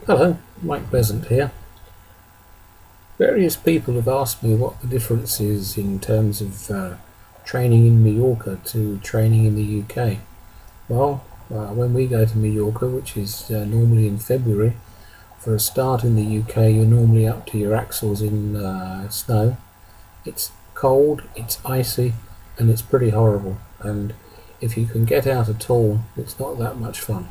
Hello, Mike Besant here. Various people have asked me what the difference is in terms of training in Majorca to training in the UK. Well, when we go to Majorca, which is normally in February, for a start in the UK, you're normally up to your axles in snow. It's cold, it's icy, and it's pretty horrible. And if you can get out at all, it's not that much fun.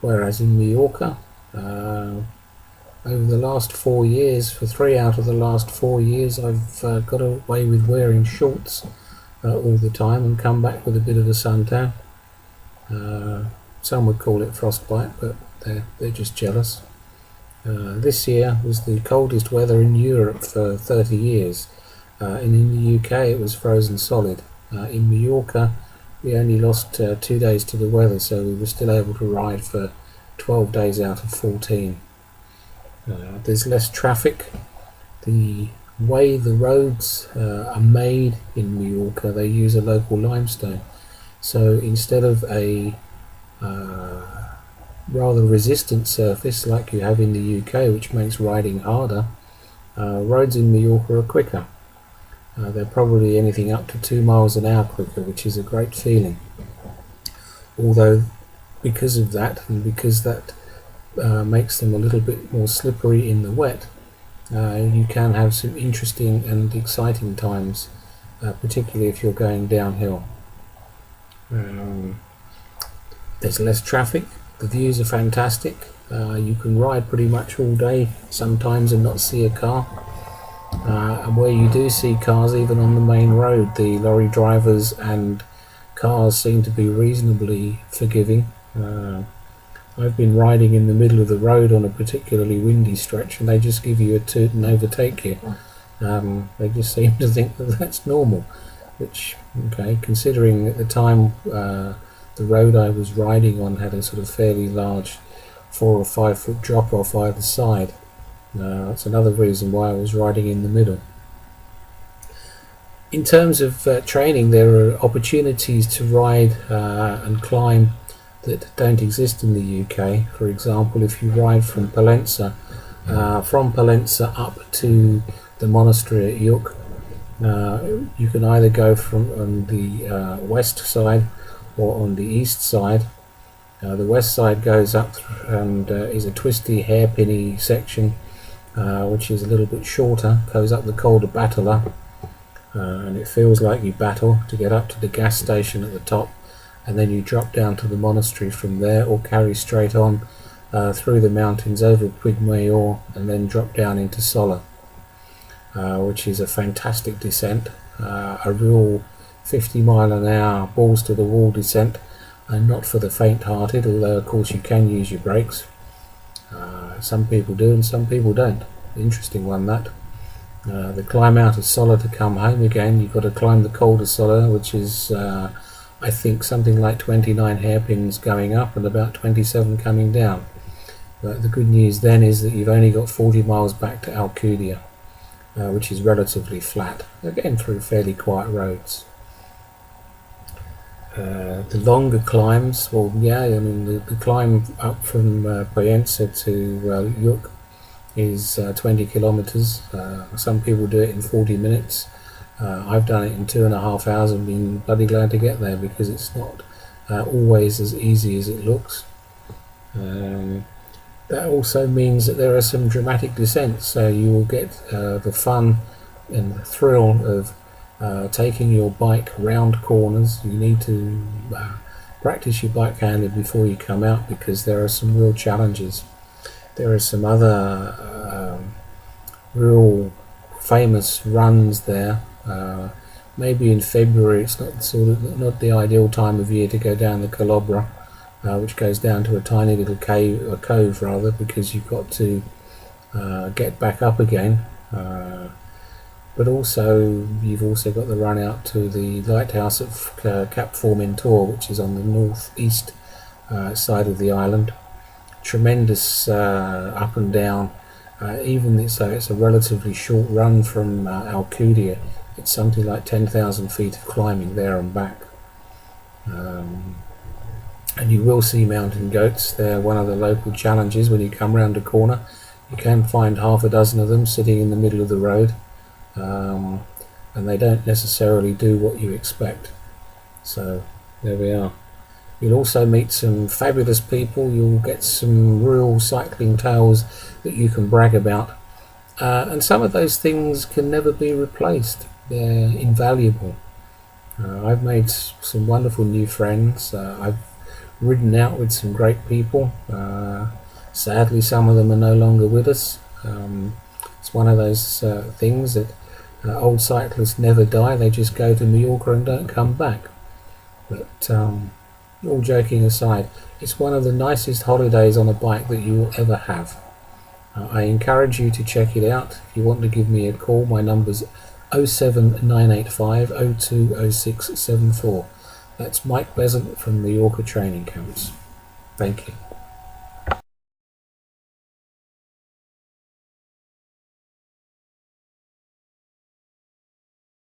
Whereas in Majorca, over the last 4 years, for 3 out of the last 4 years, I've got away with wearing shorts all the time and come back with a bit of a suntan. Some would call it frostbite, but they're just jealous. This year was the coldest weather in Europe for 30 years, and in the UK it was frozen solid. In Majorca we only lost 2 days to the weather, so we were still able to ride for 12 days out of 14. There's less traffic. The way the roads are made in Majorca, they use a local limestone. So instead of a rather resistant surface like you have in the UK, which makes riding harder, roads in Majorca are quicker. They're probably anything up to 2 miles an hour quicker, which is a great feeling. Although, because of that, and because that makes them a little bit more slippery in the wet, you can have some interesting and exciting times, particularly if you're going downhill. There's less traffic, the views are fantastic, you can ride pretty much all day sometimes and not see a car. And where you do see cars, even on the main road, the lorry drivers and cars seem to be reasonably forgiving. I've been riding in the middle of the road on a particularly windy stretch and they just give you a toot and overtake you. They just seem to think that that's normal, which, okay, considering at the time the road I was riding on had a sort of fairly large 4 or 5 foot drop off either side. That's another reason why I was riding in the middle. In terms of training, there are opportunities to ride and climb that don't exist in the UK. For example, if you ride from Pollença up to the monastery at Yuk, you can either go from on the west side or on the east side. The west side goes up and is a twisty, hairpinny section, which is a little bit shorter, goes up the Col de Battala, and it feels like you battle to get up to the gas station at the top, and then you drop down to the monastery from there, or carry straight on through the mountains over Puigmayor and then drop down into Sola, which is a fantastic descent, a real 50-mile-an-hour balls to the wall descent, and not for the faint-hearted, although of course you can use your brakes. Some people do and some people don't. Interesting one, that. The climb out of Sola to come home again, you've got to climb the Col de Sola, which is I think something like 29 hairpins going up and about 27 coming down. But the good news then is that you've only got 40 miles back to Alcudia, which is relatively flat, again through fairly quiet roads. The longer climbs, well, yeah, I mean the climb up from Pollença to Yuk is 20 kilometers. Some people do it in 40 minutes. I've done it in 2.5 hours and been bloody glad to get there, because it's not always as easy as it looks. That also means that there are some dramatic descents, so you will get the fun and the thrill of taking your bike round corners. You need to practice your bike handling before you come out, because there are some real challenges. There are some other real famous runs there. Maybe in February it's not the ideal time of year to go down the Calobra, which goes down to a tiny little cove rather, because you've got to get back up again. But also, you've also got the run out to the lighthouse at Cap Formentor, which is on the northeast side of the island. Tremendous up and down. Even though it's a relatively short run from Alcudia, it's something like 10,000 feet of climbing there and back. And you will see mountain goats. They're one of the local challenges. When you come round a corner, you can find half a dozen of them sitting in the middle of the road, and they don't necessarily do what you expect. So there we are. You'll also meet some fabulous people. You'll get some real cycling tales that you can brag about, and some of those things can never be replaced. They're invaluable. I've made some wonderful new friends. I've ridden out with some great people. Sadly, some of them are no longer with us. It's one of those things that old cyclists never die. They just go to Majorca and don't come back. But all joking aside, it's one of the nicest holidays on a bike that you will ever have. I encourage you to check it out. If you want to give me a call, my number's 07985 020674. That's Mike Besant from Majorca Training Camps. Thank you.